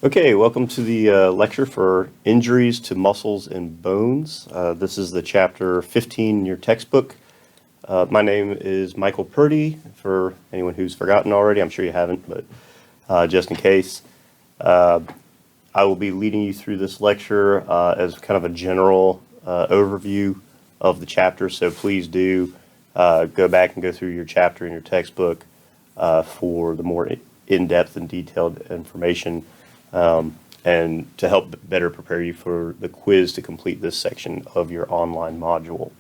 Okay, welcome to the lecture for injuries to muscles and bones. This is the chapter 15 in your textbook. My name is Michael Purdy, for anyone who's forgotten already. I'm sure you haven't, but just in case. I will be leading you through this lecture as kind of a general overview of the chapter, so please do go back and go through your chapter in your textbook for the more in-depth and detailed information. And to help better prepare you for the quiz to complete this section of your online module.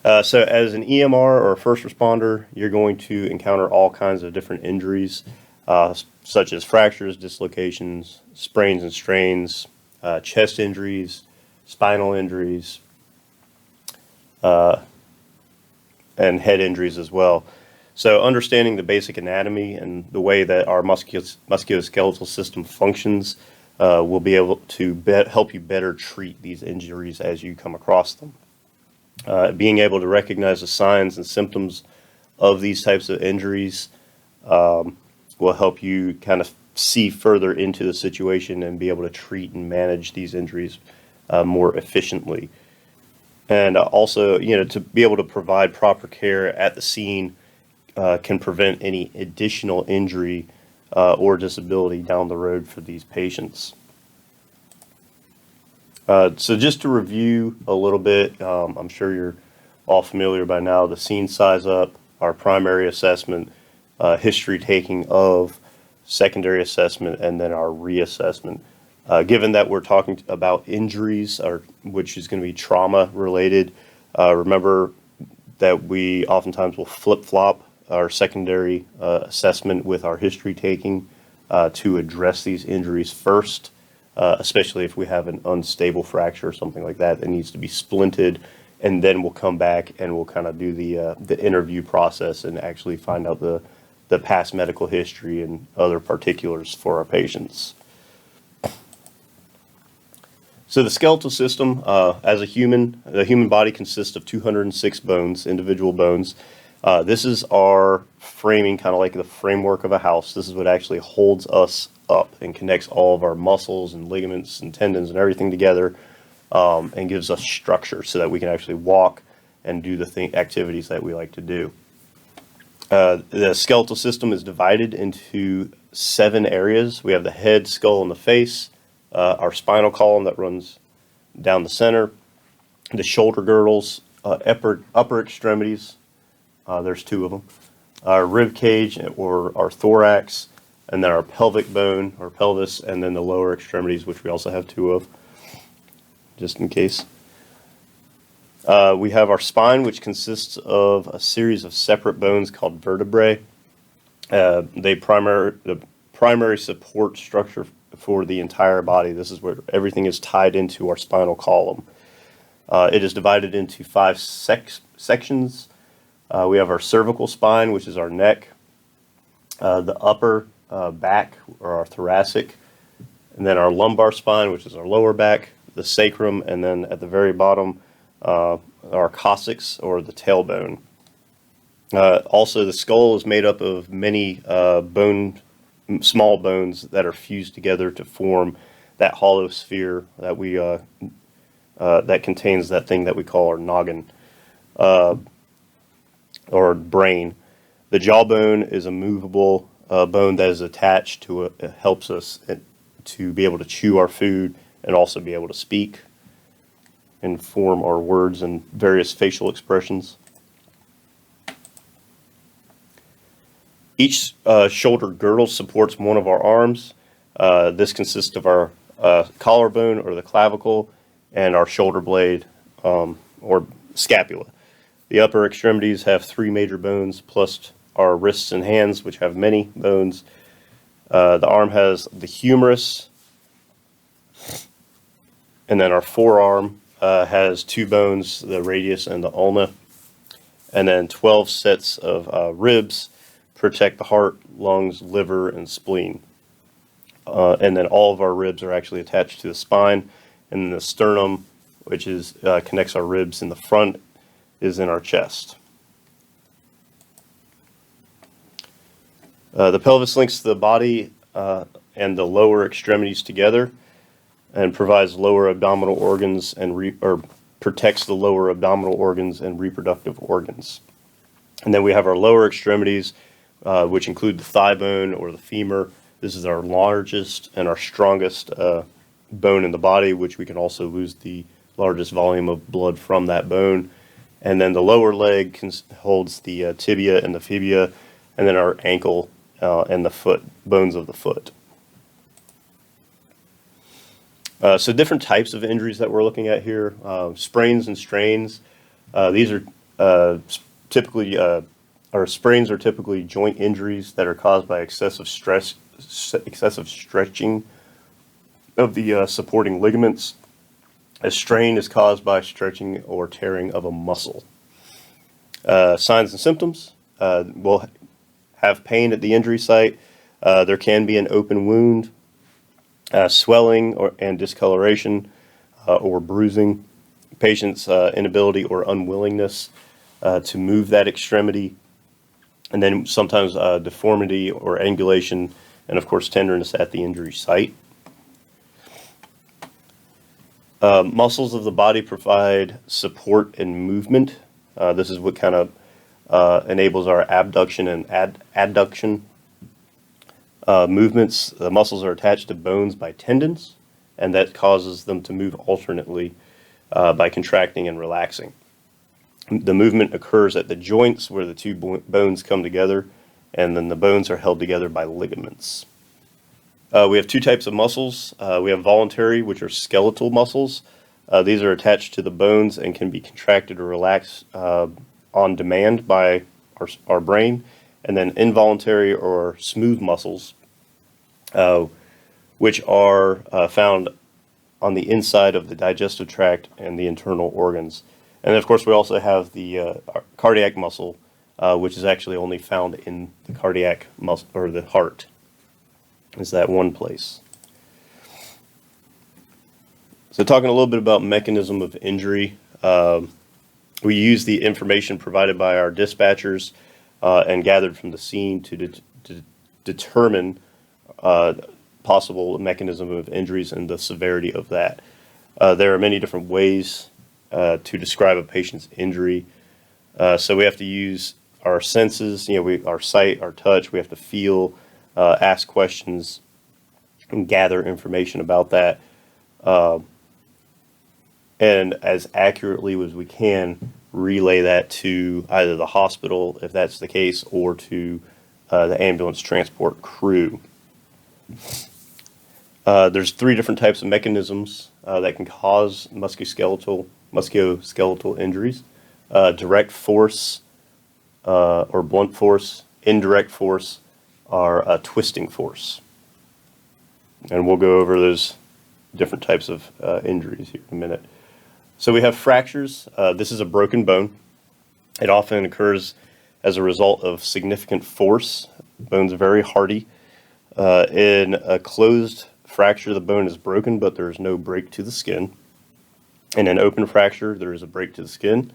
So as an EMR or a first responder, you're going to encounter all kinds of different injuries, such as fractures, dislocations, sprains and strains, chest injuries, spinal injuries, and head injuries as well. So understanding the basic anatomy and the way that our musculoskeletal system functions will be able to help you better treat these injuries as you come across them. Being able to recognize the signs and symptoms of these types of injuries will help you kind of see further into the situation and be able to treat and manage these injuries more efficiently. And also, to be able to provide proper care at the scene can prevent any additional injury or disability down the road for these patients. So just to review a little bit, I'm sure you're all familiar by now, the scene size up, our primary assessment, history taking of, secondary assessment, and then our reassessment. Given that we're talking about injuries, which is going to be trauma related, remember that we oftentimes will flip-flop our secondary assessment with our history taking to address these injuries first, especially if we have an unstable fracture or something like that that needs to be splinted, and then we'll come back and we'll kind of do the interview process and actually find out the past medical history and other particulars for our patients. So the skeletal system, as the human body consists of 206 bones, individual bones. This is our framing, kind of like the framework of a house. This is what actually holds us up and connects all of our muscles and ligaments and tendons and everything together, and gives us structure so that we can actually walk and do the activities that we like to do. The skeletal system is divided into 7 areas. We have the head, skull, and the face, our spinal column that runs down the center, the shoulder girdles, upper extremities. There's 2 of them. Our rib cage or our thorax, and then our pelvic bone or pelvis, and then the lower extremities, which we also have 2 of, just in case. We have our spine, which consists of a series of separate bones called vertebrae. The primary support structure for the entire body. This is where everything is tied into our spinal column. It is divided into 5 sections. We have our cervical spine, which is our neck, the upper back, or our thoracic, and then our lumbar spine, which is our lower back, the sacrum, and then at the very bottom, our coccyx, or the tailbone. Also, the skull is made up of many small bones that are fused together to form that hollow sphere that that contains that thing that we call our noggin. Or brain. The jawbone is a movable bone that is attached to it. It helps us to be able to chew our food and also be able to speak and form our words and various facial expressions. Each shoulder girdle supports one of our arms. This consists of our collarbone or the clavicle and our shoulder blade or scapula. The upper extremities have 3 major bones, plus our wrists and hands, which have many bones. The arm has the humerus, and then our forearm has 2 bones, the radius and the ulna, and then 12 sets of ribs protect the heart, lungs, liver, and spleen. And then all of our ribs are actually attached to the spine, and then the sternum, which connects our ribs in the front, is in our chest. The pelvis links to the body and the lower extremities together, and provides lower abdominal organs or protects the lower abdominal organs and reproductive organs. And then we have our lower extremities, which include the thigh bone or the femur. This is our largest and our strongest bone in the body, which we can also lose the largest volume of blood from that bone. And then the lower leg holds the tibia and the fibula, and then our ankle and the foot, bones of the foot. So different types of injuries that we're looking at here, sprains and strains. These are typically, or sprains are typically joint injuries that are caused by excessive stretching of the supporting ligaments. A strain is caused by stretching or tearing of a muscle. Signs and symptoms. We'll have pain at the injury site. There can be an open wound, swelling and discoloration or bruising, patient's inability or unwillingness to move that extremity, and then sometimes deformity or angulation, and of course tenderness at the injury site. Muscles of the body provide support and movement. This is what kind of enables our abduction and adduction movements. The muscles are attached to bones by tendons, and that causes them to move alternately by contracting and relaxing. The movement occurs at the joints where the two bones come together, and then the bones are held together by ligaments. We have two types of muscles. We have voluntary, which are skeletal muscles. These are attached to the bones and can be contracted or relaxed on demand by our brain. And then involuntary or smooth muscles, which are found on the inside of the digestive tract and the internal organs. And of course, we also have the cardiac muscle, which is actually only found in the cardiac muscle, or the heart, is that one place. So talking a little bit about mechanism of injury, we use the information provided by our dispatchers and gathered from the scene to determine possible mechanism of injuries and the severity of that. There are many different ways to describe a patient's injury. So we have to use our senses, our sight, our touch. We have to feel, ask questions, and gather information about that, and as accurately as we can relay that to either the hospital, if that's the case, or to the ambulance transport crew. There's three different types of mechanisms that can cause musculoskeletal injuries: direct force or blunt force, indirect force, or twisting force. And we'll go over those different types of injuries here in a minute. So we have fractures. This is a broken bone. It often occurs as a result of significant force. The bone's very hardy. In a closed fracture, the bone is broken, but there is no break to the skin. In an open fracture, there is a break to the skin.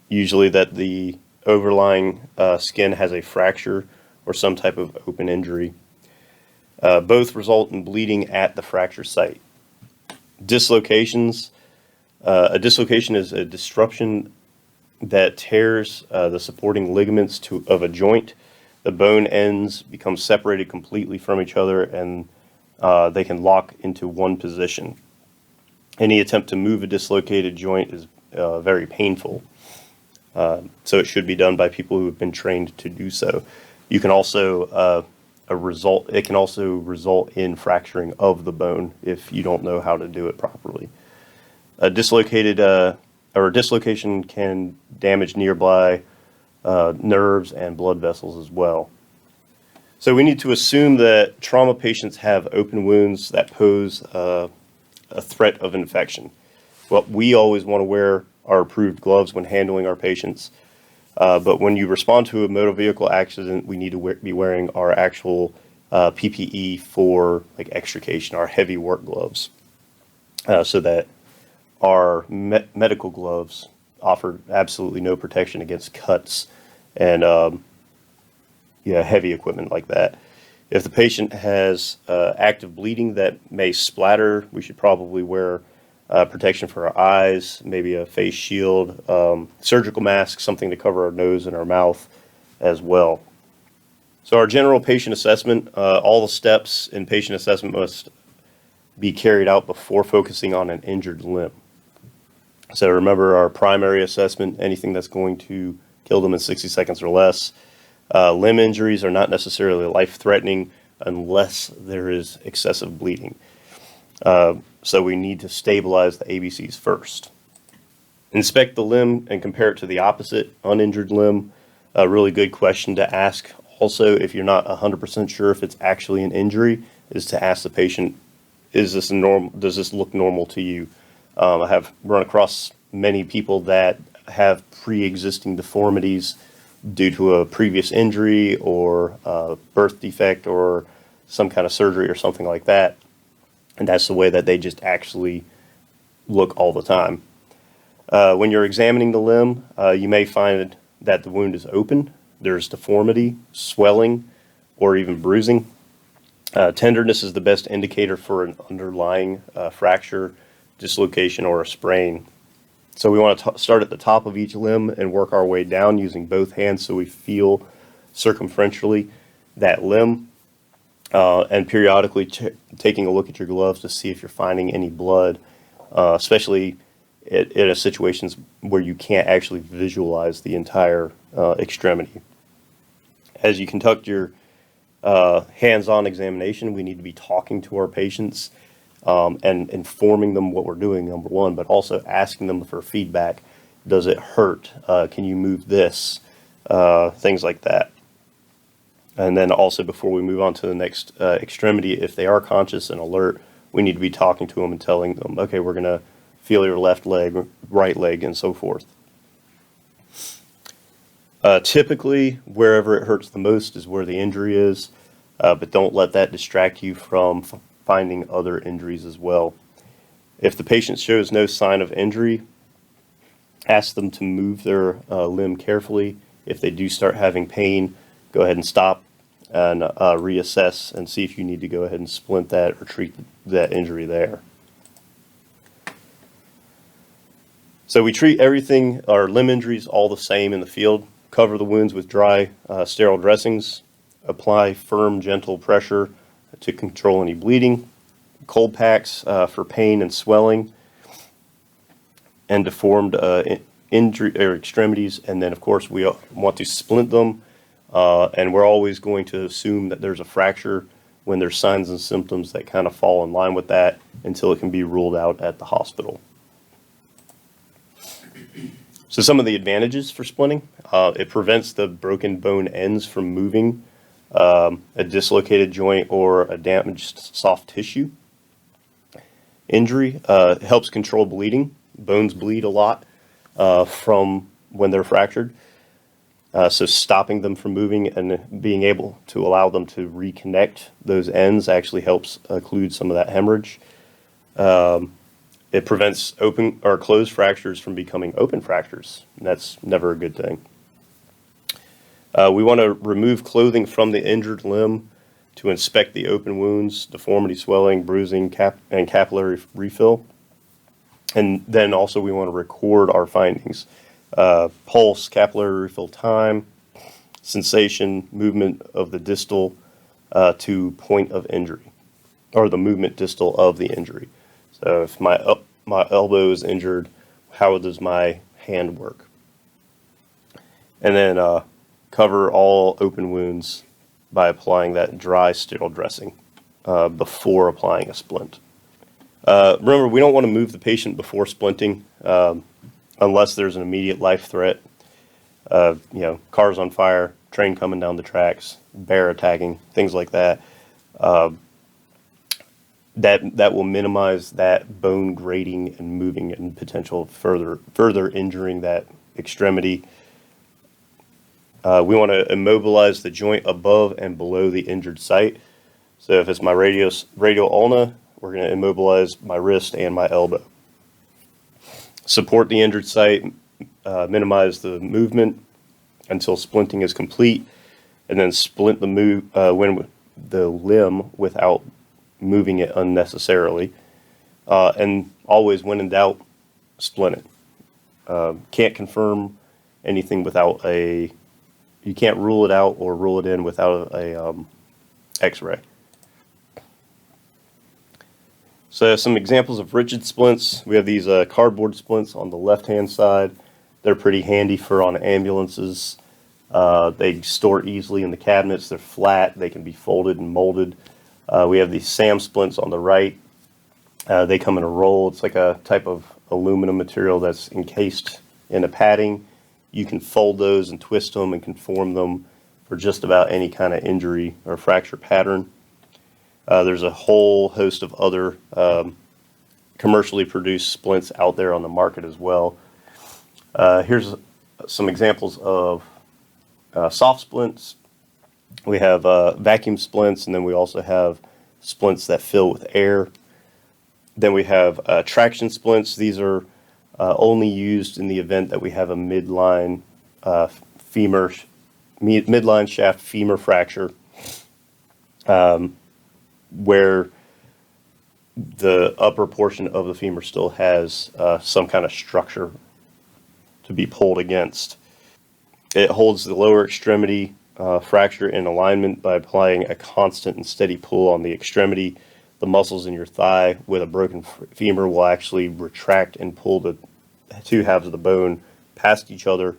Usually that the overlying skin has a fracture or some type of open injury. Both result in bleeding at the fracture site. Dislocations. A dislocation is a disruption that tears the supporting ligaments of a joint. The bone ends become separated completely from each other, and they can lock into one position. Any attempt to move a dislocated joint is very painful. So it should be done by people who have been trained to do so. You can also it can also result in fracturing of the bone if you don't know how to do it properly. A dislocation can damage nearby nerves and blood vessels as well. So we need to assume that trauma patients have open wounds that pose a threat of infection. Well, we always want to wear our approved gloves when handling our patients. But when you respond to a motor vehicle accident, we need to be wearing our actual PPE for like extrication, our heavy work gloves, so that our medical gloves offer absolutely no protection against cuts and heavy equipment like that. If the patient has active bleeding that may splatter, we should probably wear protection for our eyes, maybe a face shield, surgical mask, something to cover our nose and our mouth as well. So our general patient assessment, all the steps in patient assessment must be carried out before focusing on an injured limb. So remember our primary assessment, anything that's going to kill them in 60 seconds or less. Limb injuries are not necessarily life-threatening unless there is excessive bleeding. So we need to stabilize the ABCs first. Inspect the limb and compare it to the opposite, uninjured limb. A really good question to ask also, if you're not 100% sure if it's actually an injury, is to ask the patient, is this normal? Does this look normal to you? I have run across many people that have pre-existing deformities due to a previous injury or a birth defect or some kind of surgery or something like that. And that's the way that they just actually look all the time. When you're examining the limb, you may find that the wound is open. There's deformity, swelling, or even bruising. Tenderness is the best indicator for an underlying fracture, dislocation, or a sprain. So we want to start at the top of each limb and work our way down using both hands so we feel circumferentially that limb, and periodically taking a look at your gloves to see if you're finding any blood, especially in a situations where you can't actually visualize the entire extremity. As you conduct your hands-on examination, we need to be talking to our patients and informing them what we're doing, number one, but also asking them for feedback. Does it hurt? Can you move this? Things like that. And then also, before we move on to the next extremity, if they are conscious and alert, we need to be talking to them and telling them, okay, we're going to feel your left leg, right leg, and so forth. Typically, wherever it hurts the most is where the injury is, but don't let that distract you from finding other injuries as well. If the patient shows no sign of injury, ask them to move their limb carefully. If they do start having pain, go ahead and stop and reassess and see if you need to go ahead and splint that or treat that injury there. So we treat everything, our limb injuries, all the same in the field. Cover the wounds with dry, sterile dressings. Apply firm, gentle pressure to control any bleeding. Cold packs for pain and swelling and deformed injury or extremities. And then, of course, we want to splint them. And we're always going to assume that there's a fracture when there's signs and symptoms that kind of fall in line with that until it can be ruled out at the hospital. So some of the advantages for splinting, it prevents the broken bone ends from moving, a dislocated joint or a damaged soft tissue. Injury helps control bleeding. Bones bleed a lot from when they're fractured. So stopping them from moving and being able to allow them to reconnect those ends actually helps occlude some of that hemorrhage. It prevents open or closed fractures from becoming open fractures. And that's never a good thing. We want to remove clothing from the injured limb to inspect the open wounds, deformity, swelling, bruising, and capillary refill. And then also we want to record our findings. Pulse, capillary refill time, sensation, movement of the distal to point of injury, or the movement distal of the injury. So if my elbow is injured, how does my hand work? And then cover all open wounds by applying that dry sterile dressing before applying a splint. Remember, we don't want to move the patient before splinting unless there's an immediate life threat. Cars on fire, train coming down the tracks, bear attacking, things like that. That will minimize that bone grating and moving and potential further injuring that extremity. We want to immobilize the joint above and below the injured site. So if it's my radial ulna, we're going to immobilize my wrist and my elbow. Support the injured site, minimize the movement until splinting is complete, and then splint the the limb without moving it unnecessarily. And always, when in doubt, splint it. Can't confirm anything without you can't rule it out or rule it in without a x-ray. So some examples of rigid splints. We have these cardboard splints on the left-hand side. They're pretty handy for on ambulances. They store easily in the cabinets. They're flat. They can be folded and molded. We have these SAM splints on the right. They come in a roll. It's like a type of aluminum material that's encased in a padding. You can fold those and twist them and conform them for just about any kind of injury or fracture pattern. There's a whole host of other commercially produced splints out there on the market as well. Here's some examples of soft splints. We have vacuum splints, and then we also have splints that fill with air. Then we have traction splints. These are only used in the event that we have a midline shaft femur fracture, where the upper portion of the femur still has some kind of structure to be pulled against. It holds the lower extremity fracture in alignment by applying a constant and steady pull on the extremity. The muscles in your thigh with a broken femur will actually retract and pull the two halves of the bone past each other.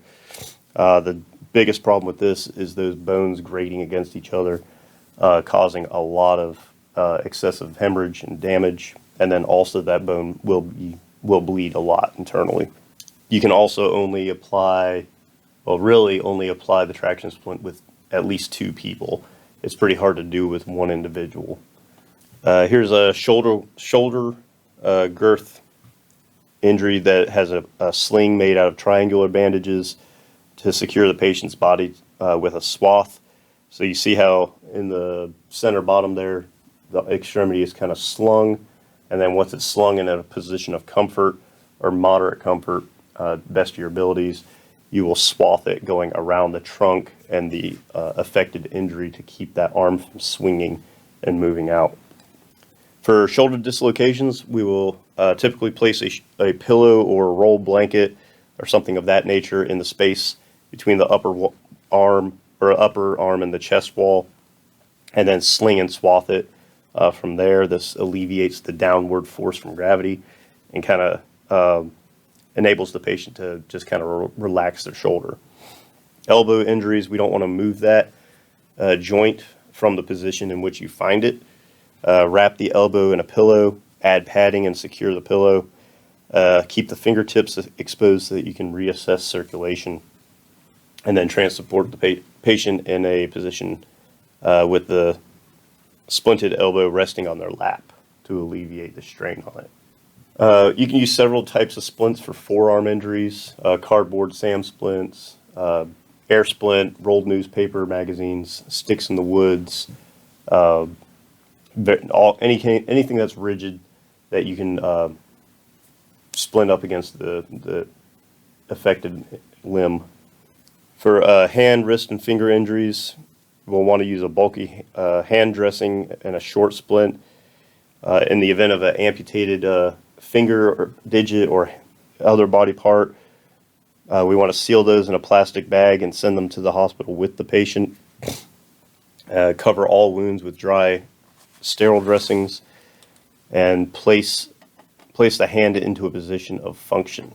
The biggest problem with this is those bones grating against each other, causing a lot of excessive hemorrhage and damage, and then also that bone will bleed a lot internally. You can also only apply the traction splint with at least 2 people. It's pretty hard to do with one individual. Here's a shoulder girth injury that has a sling made out of triangular bandages to secure the patient's body with a swath. So you see how in the center bottom there, the extremity is kind of slung, and then once it's slung in a position of comfort or moderate comfort, best of your abilities, you will swath it going around the trunk and the affected injury to keep that arm from swinging and moving out. For shoulder dislocations, we will typically place a pillow or a roll blanket or something of that nature in the space between the upper arm and the chest wall, and then sling and swath it from there. This alleviates the downward force from gravity and kind of enables the patient to just kind of relax their shoulder. Elbow injuries, we don't want to move that joint from the position in which you find it. Wrap the elbow in a pillow, add padding and secure the pillow. Keep the fingertips exposed so that you can reassess circulation, and then transport the patient in a position with the splinted elbow resting on their lap to alleviate the strain on it. You can use several types of splints for forearm injuries: cardboard SAM splints, air splint, rolled newspaper magazines, sticks in the woods, anything that's rigid that you can splint up against the affected limb. For hand, wrist, and finger injuries, we'll want to use a bulky hand dressing and a short splint. In the event of an amputated finger or digit or other body part, we want to seal those in a plastic bag and send them to the hospital with the patient. Cover all wounds with dry, sterile dressings, and place the hand into a position of function.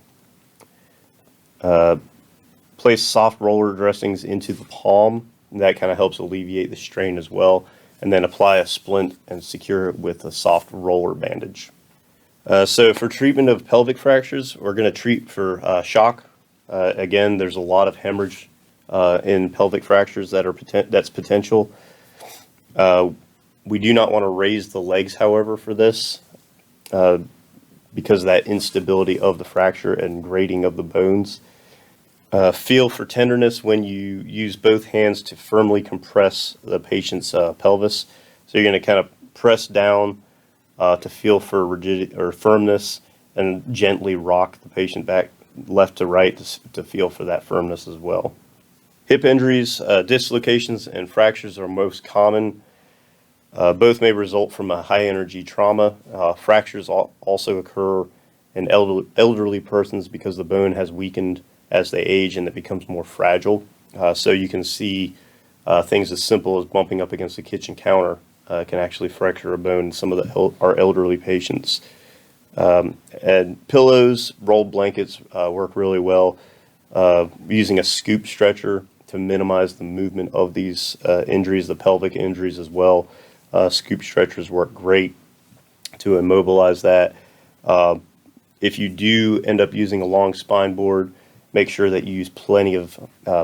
Place soft roller dressings into the palm, and that kind of helps alleviate the strain as well, and then apply a splint and secure it with a soft roller bandage. So for treatment of pelvic fractures, we're going to treat for shock. Again, there's a lot of hemorrhage in pelvic fractures that's potential. We do not want to raise the legs, however, for this, because of that instability of the fracture and grating of the bones. Feel for tenderness when you use both hands to firmly compress the patient's pelvis. So you're going to kind of press down to feel for rigidity or firmness, and gently rock the patient back left to right to feel for that firmness as well. Hip injuries, dislocations, and fractures are most common. Both may result from a high-energy trauma. Fractures also occur in elderly persons because the bone has weakened as they age and it becomes more fragile. So you can see things as simple as bumping up against the kitchen counter can actually fracture a bone in some of our elderly patients. And pillows, rolled blankets work really well. Using a scoop stretcher to minimize the movement of these injuries, the pelvic injuries as well. Scoop stretchers work great to immobilize that. If you do end up using a long spine board, make sure that you use plenty of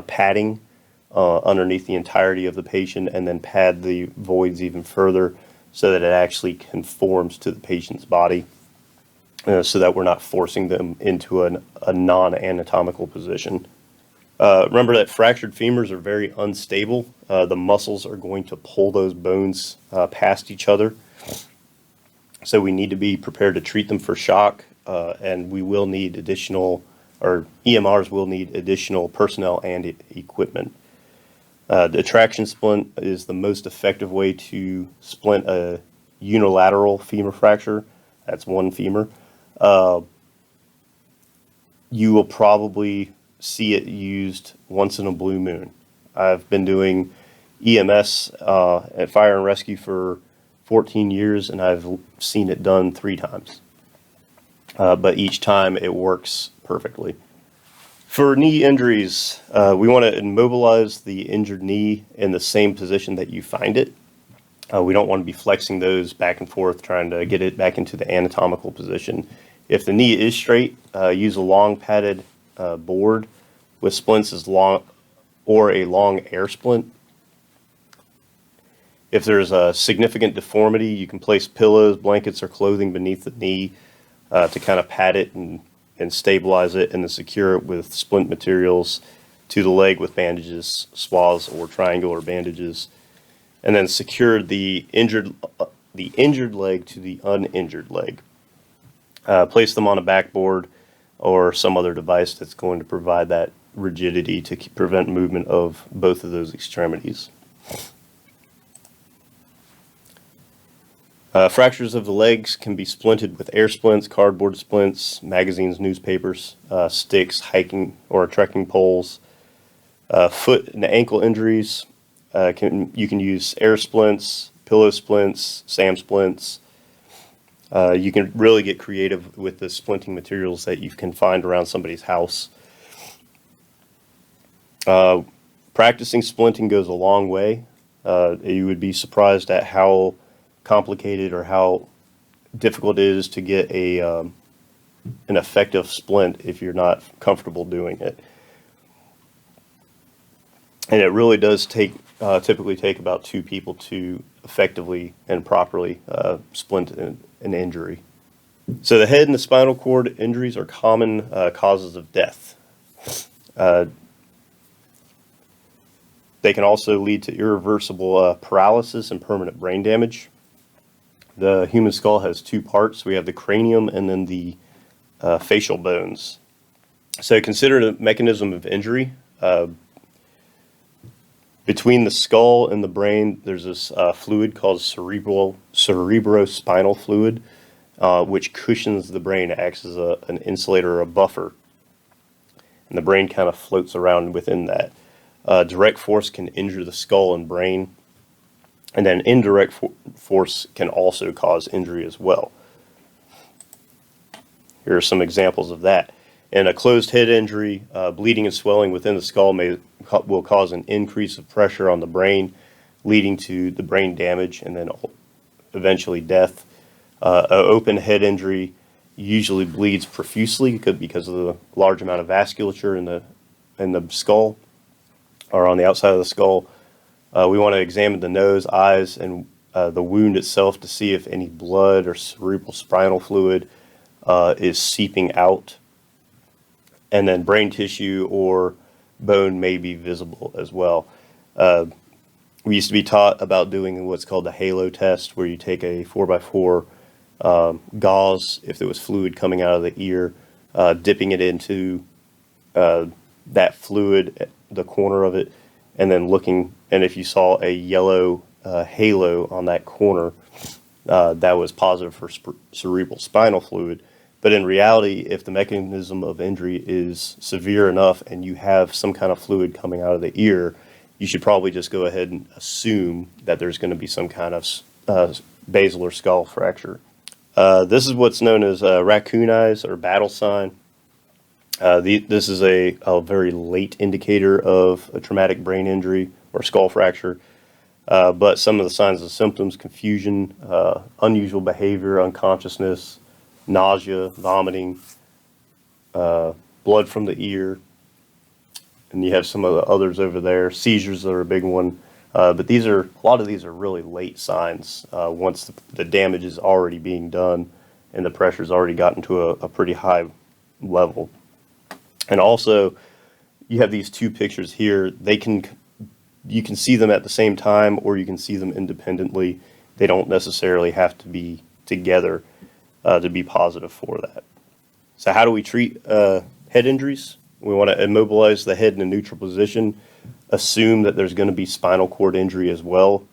padding underneath the entirety of the patient, and then pad the voids even further so that it actually conforms to the patient's body, so that we're not forcing them into a non-anatomical position. Remember that fractured femurs are very unstable. The muscles are going to pull those bones past each other. So we need to be prepared to treat them for shock, and we will need additional, or EMRs will need additional personnel and equipment. The traction splint is the most effective way to splint a unilateral femur fracture. That's one femur. You will probably see it used once in a blue moon. I've been doing EMS at Fire and Rescue for 14 years, and I've seen it done 3 times. But each time it works perfectly. For knee injuries, we want to immobilize the injured knee in the same position that you find it. We don't want to be flexing those back and forth, trying to get it back into the anatomical position. If the knee is straight, use a long padded board with splints as long, or a long air splint. If there's a significant deformity, you can place pillows, blankets, or clothing beneath the knee to kind of pad it and stabilize it, and then secure it with splint materials to the leg with bandages, swathes, or triangular bandages, and then secure the injured leg to the uninjured leg. Place them on a backboard or some other device that's going to provide that rigidity to prevent movement of both of those extremities. Fractures of the legs can be splinted with air splints, cardboard splints, magazines, newspapers, sticks, hiking or trekking poles. Foot and ankle injuries, you can use air splints, pillow splints, SAM splints. You can really get creative with the splinting materials that you can find around somebody's house. Practicing splinting goes a long way. You would be surprised at how complicated or how difficult it is to get an effective splint if you're not comfortable doing it. And it really does typically take about 2 people to effectively and properly splint an injury. So the head and the spinal cord injuries are common causes of death. They can also lead to irreversible paralysis and permanent brain damage. The human skull has 2 parts. We have the cranium and then the facial bones. So consider the mechanism of injury. Between the skull and the brain, there's this fluid called cerebrospinal fluid, which cushions the brain, acts as an insulator or a buffer. And the brain kind of floats around within that. Direct force can injure the skull and brain, and then indirect force can also cause injury as well. Here are some examples of that. In a closed head injury, bleeding and swelling within the skull will cause an increase of pressure on the brain, leading to the brain damage and then eventually death. An open head injury usually bleeds profusely because of the large amount of vasculature in the skull, or on the outside of the skull. We want to examine the nose, eyes, and the wound itself to see if any blood or cerebrospinal fluid is seeping out. And then brain tissue or bone may be visible as well. We used to be taught about doing what's called the halo test, where you take a 4x4 gauze, if there was fluid coming out of the ear, dipping it into that fluid, the corner of it, and then looking, and if you saw a yellow halo on that corner that was positive for cerebral spinal fluid. But in reality, if the mechanism of injury is severe enough and you have some kind of fluid coming out of the ear, you should probably just go ahead and assume that there's going to be some kind of basilar skull fracture. This is what's known as raccoon eyes or battle sign. This is a very late indicator of a traumatic brain injury or skull fracture. But some of the signs and symptoms: confusion, unusual behavior, unconsciousness, nausea, vomiting, blood from the ear, and you have some of the others over there. Seizures are a big one. But a lot of these are really late signs once the damage is already being done and the pressure's already gotten to a pretty high level. And also, you have these two pictures here. You can see them at the same time, or you can see them independently. They don't necessarily have to be together to be positive for that. So how do we treat head injuries? We want to immobilize the head in a neutral position, assume that there's going to be spinal cord injury as well,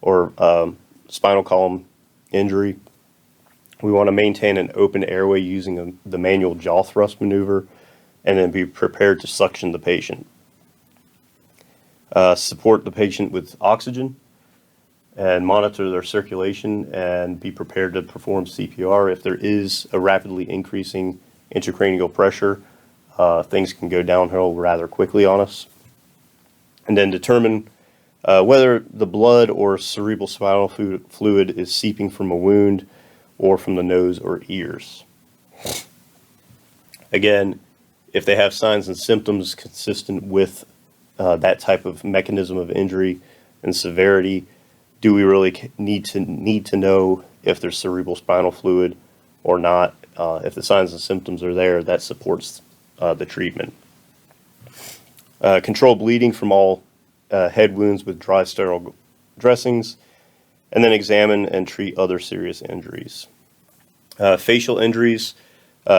or spinal column injury. We want to maintain an open airway using the manual jaw thrust maneuver, and then be prepared to suction the patient. Support the patient with oxygen and monitor their circulation, and be prepared to perform CPR. If there is a rapidly increasing intracranial pressure, things can go downhill rather quickly on us. And then determine whether the blood or cerebral spinal fluid is seeping from a wound or from the nose or ears. Again, if they have signs and symptoms consistent with that type of mechanism of injury and severity, do we really need to know if there's cerebral spinal fluid or not? If the signs and symptoms are there, that supports the treatment. Control bleeding from all head wounds with dry sterile dressings, and then examine and treat other serious injuries. Facial injuries,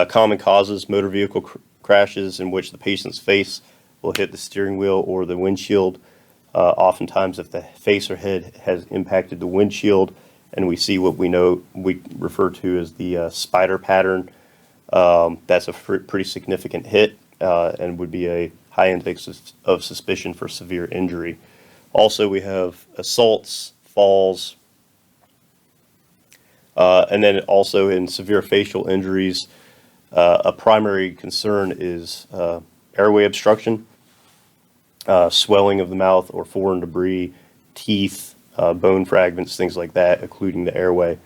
common causes: motor vehicle crashes in which the patient's face will hit the steering wheel or the windshield. Oftentimes, if the face or head has impacted the windshield, and we see what we refer to as the spider pattern, that's a pretty significant hit and would be a high index of suspicion for severe injury. Also, we have assaults, falls, and then also in severe facial injuries, a primary concern is airway obstruction, swelling of the mouth or foreign debris, teeth, bone fragments, things like that, occluding the airway.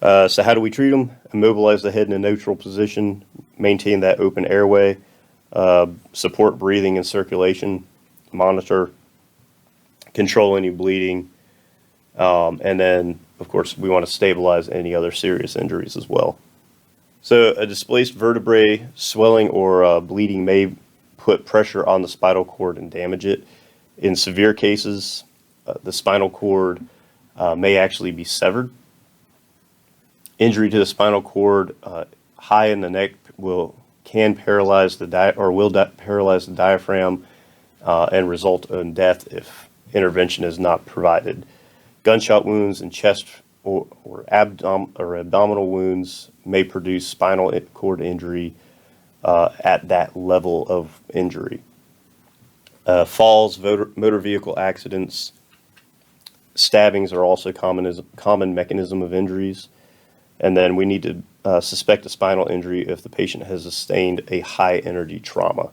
So how do we treat them? Immobilize the head in a neutral position, maintain that open airway, support breathing and circulation, monitor, control any bleeding, and then, of course, we want to stabilize any other serious injuries as well. So a displaced vertebrae, swelling or bleeding may put pressure on the spinal cord and damage it. In severe cases, the spinal cord may actually be severed. Injury to the spinal cord high in the neck can paralyze paralyze the diaphragm and result in death if intervention is not provided. Gunshot wounds and chest or abdominal wounds may produce spinal cord injury at that level of injury. Falls, motor vehicle accidents, stabbings are also common mechanism of injuries. And then we need to suspect a spinal injury if the patient has sustained a high energy trauma.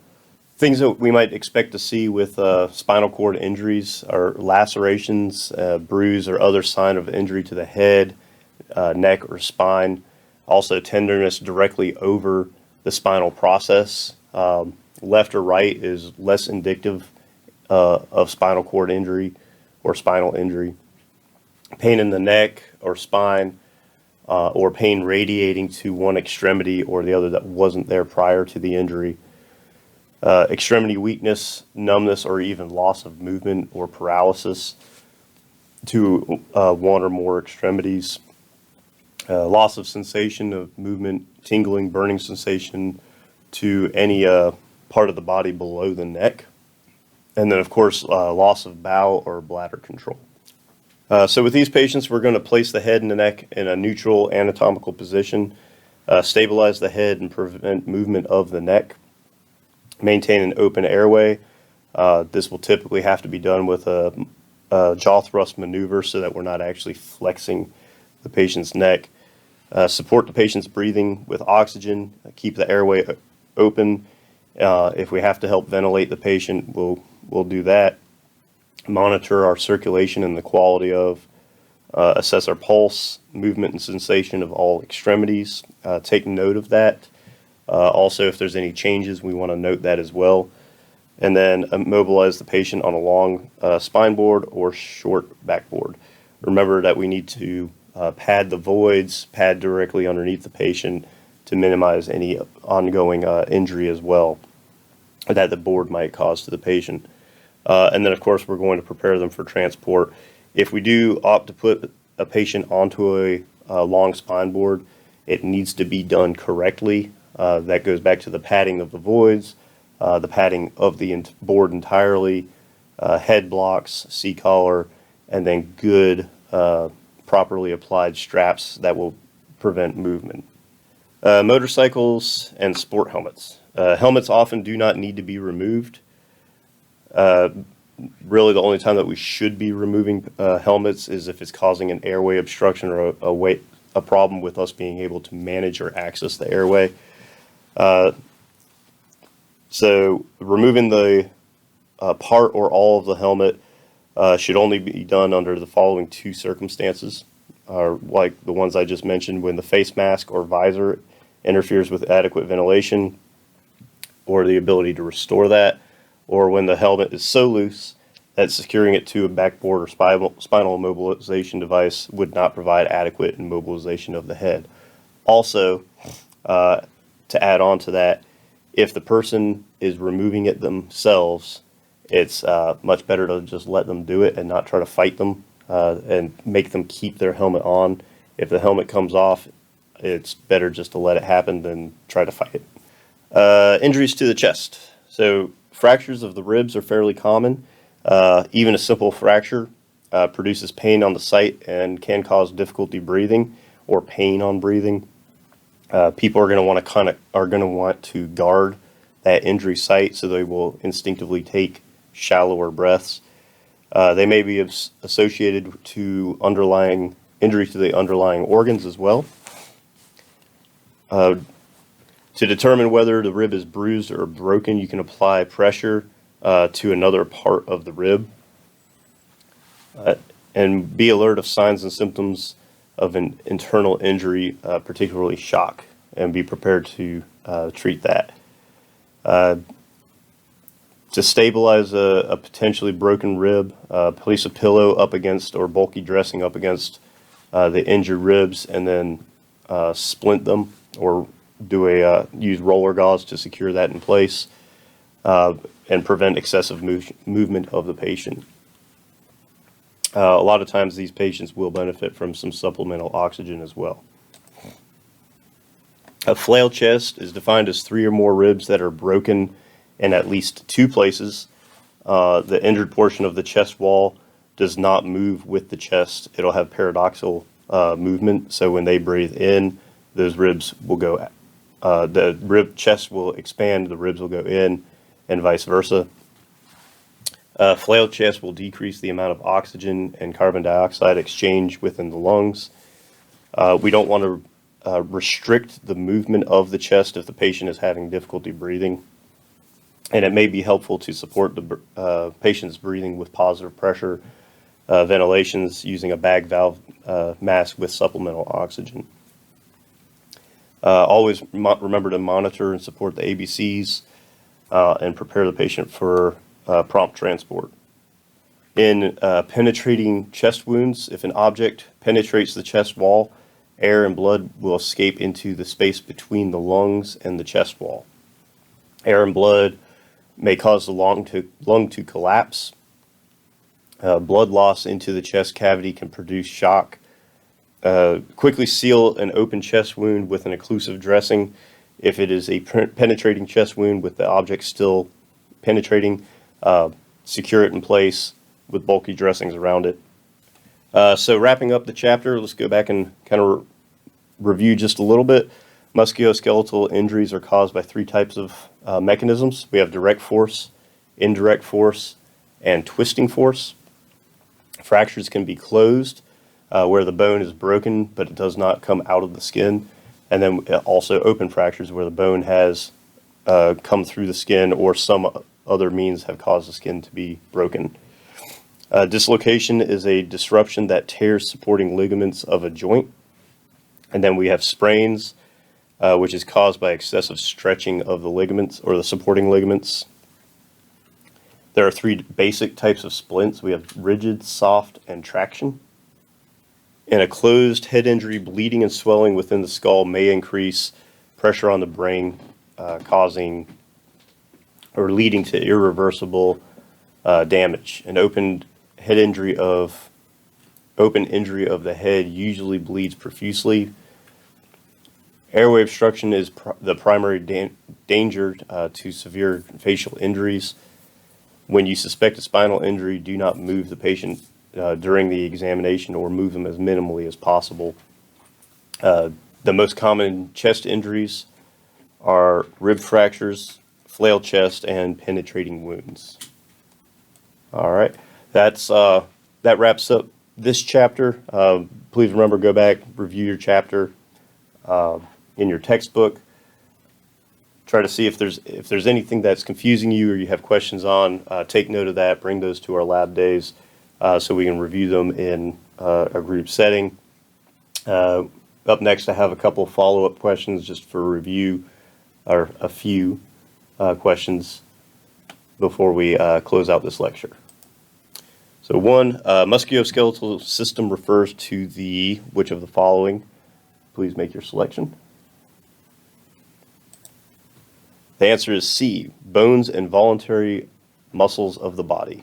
Things that we might expect to see with spinal cord injuries are lacerations, bruise, or other sign of injury to the head, neck, or spine. Also tenderness directly over the spinal process. Left or right is less indicative of spinal cord injury or spinal injury. Pain in the neck or spine, or pain radiating to one extremity or the other that wasn't there prior to the injury. Extremity weakness, numbness, or even loss of movement or paralysis to one or more extremities. Loss of sensation of movement, tingling, burning sensation to any part of the body below the neck. And then, of course, loss of bowel or bladder control. So with these patients, we're going to place the head and the neck in a neutral anatomical position, stabilize the head and prevent movement of the neck, maintain an open airway. This will typically have to be done with a jaw thrust maneuver so that we're not actually flexing the patient's neck. Support the patient's breathing with oxygen, keep the airway open. If we have to help ventilate the patient, we'll do that. Monitor our circulation and the quality of, assess our pulse, movement and sensation of all extremities. Take note of that. Also, if there's any changes, we want to note that as well. And then immobilize the patient on a long spine board or short backboard. Remember that we need to pad the voids, pad directly underneath the patient to minimize any ongoing injury as well that the board might cause to the patient. And then, of course, we're going to prepare them for transport. If we do opt to put a patient onto a long spine board, it needs to be done correctly. That goes back to the padding of the voids, the padding of the board entirely, head blocks, C-collar, and then good, properly applied straps that will prevent movement. Motorcycles and sport helmets. Helmets often do not need to be removed. Really, the only time that we should be removing helmets is if it's causing an airway obstruction or a problem with us being able to manage or access the airway. So removing the part or all of the helmet should only be done under the following two circumstances, like the ones I just mentioned: when the face mask or visor interferes with adequate ventilation or the ability to restore that, or when the helmet is so loose that securing it to a backboard or spinal immobilization device would not provide adequate immobilization of the head. Also, to add on to that, if the person is removing it themselves, it's much better to just let them do it and not try to fight them and make them keep their helmet on. If the helmet comes off, it's better just to let it happen than try to fight it. Injuries to the chest. So fractures of the ribs are fairly common. Even a simple fracture produces pain on the site and can cause difficulty breathing or pain on breathing. People are going to want to guard that injury site, so they will instinctively take shallower breaths. They may be associated to underlying injury to the underlying organs as well. To determine whether the rib is bruised or broken, you can apply pressure to another part of the rib. And be alert of signs and symptoms of an internal injury, particularly shock, and be prepared to treat that. To stabilize a potentially broken rib, place a pillow up against or bulky dressing up against the injured ribs, and then splint them or use roller gauze to secure that in place and prevent excessive movement of the patient. A lot of times these patients will benefit from some supplemental oxygen as well. A flail chest is defined as 3 or more ribs that are broken in at least 2 places. The injured portion of the chest wall does not move with the chest. It'll have paradoxical movement, so when they breathe in, those ribs will go, the rib chest will expand, the ribs will go in, and vice versa. Flail chest will decrease the amount of oxygen and carbon dioxide exchange within the lungs. We don't want to restrict the movement of the chest if the patient is having difficulty breathing. And it may be helpful to support the patient's breathing with positive pressure ventilations using a bag valve mask with supplemental oxygen. Always remember to monitor and support the ABCs and prepare the patient for prompt transport. In penetrating chest wounds, if an object penetrates the chest wall, air and blood will escape into the space between the lungs and the chest wall. Air and blood may cause the lung to collapse. Blood loss into the chest cavity can produce shock. Quickly seal an open chest wound with an occlusive dressing. If it is a penetrating chest wound with the object still penetrating, secure it in place with bulky dressings around it. So wrapping up the chapter, let's go back and kind of review just a little bit. Musculoskeletal injuries are caused by three types of mechanisms. We have direct force, indirect force, and twisting force. Fractures can be closed, where the bone is broken but it does not come out of the skin. And then also open fractures where the bone has come through the skin or some other means have caused the skin to be broken. Dislocation is a disruption that tears supporting ligaments of a joint. And then we have sprains, which is caused by excessive stretching of the ligaments or the supporting ligaments. There are three basic types of splints. We have rigid, soft, and traction. In a closed head injury, bleeding and swelling within the skull may increase pressure on the brain, causing or leading to irreversible damage. An open injury of the head usually bleeds profusely. Airway obstruction is the primary danger to severe facial injuries. When you suspect a spinal injury, do not move the patient during the examination or move them as minimally as possible. The most common chest injuries are rib fractures, flail chest, and penetrating wounds. All right, that wraps up this chapter. Please remember, go back, review your chapter in your textbook. Try to see if there's anything that's confusing you or you have questions on. Take note of that. Bring those to our lab days so we can review them in a group setting. Up next, I have a couple of follow-up questions just for review, or a few questions before we close out this lecture. So one, musculoskeletal system refers to which of the following? Please make your selection. The answer is C, bones and voluntary muscles of the body.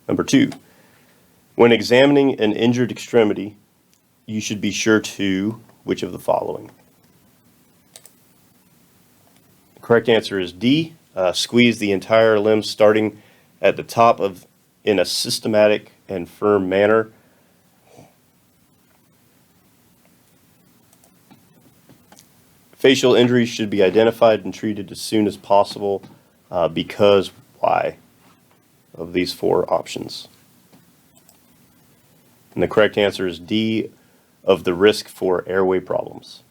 Number two, when examining an injured extremity, you should be sure to which of the following? The correct answer is D, squeeze the entire limb starting at the top in a systematic and firm manner. Facial injuries should be identified and treated as soon as possible because why? Of these four options. And the correct answer is D, of the risk for airway problems.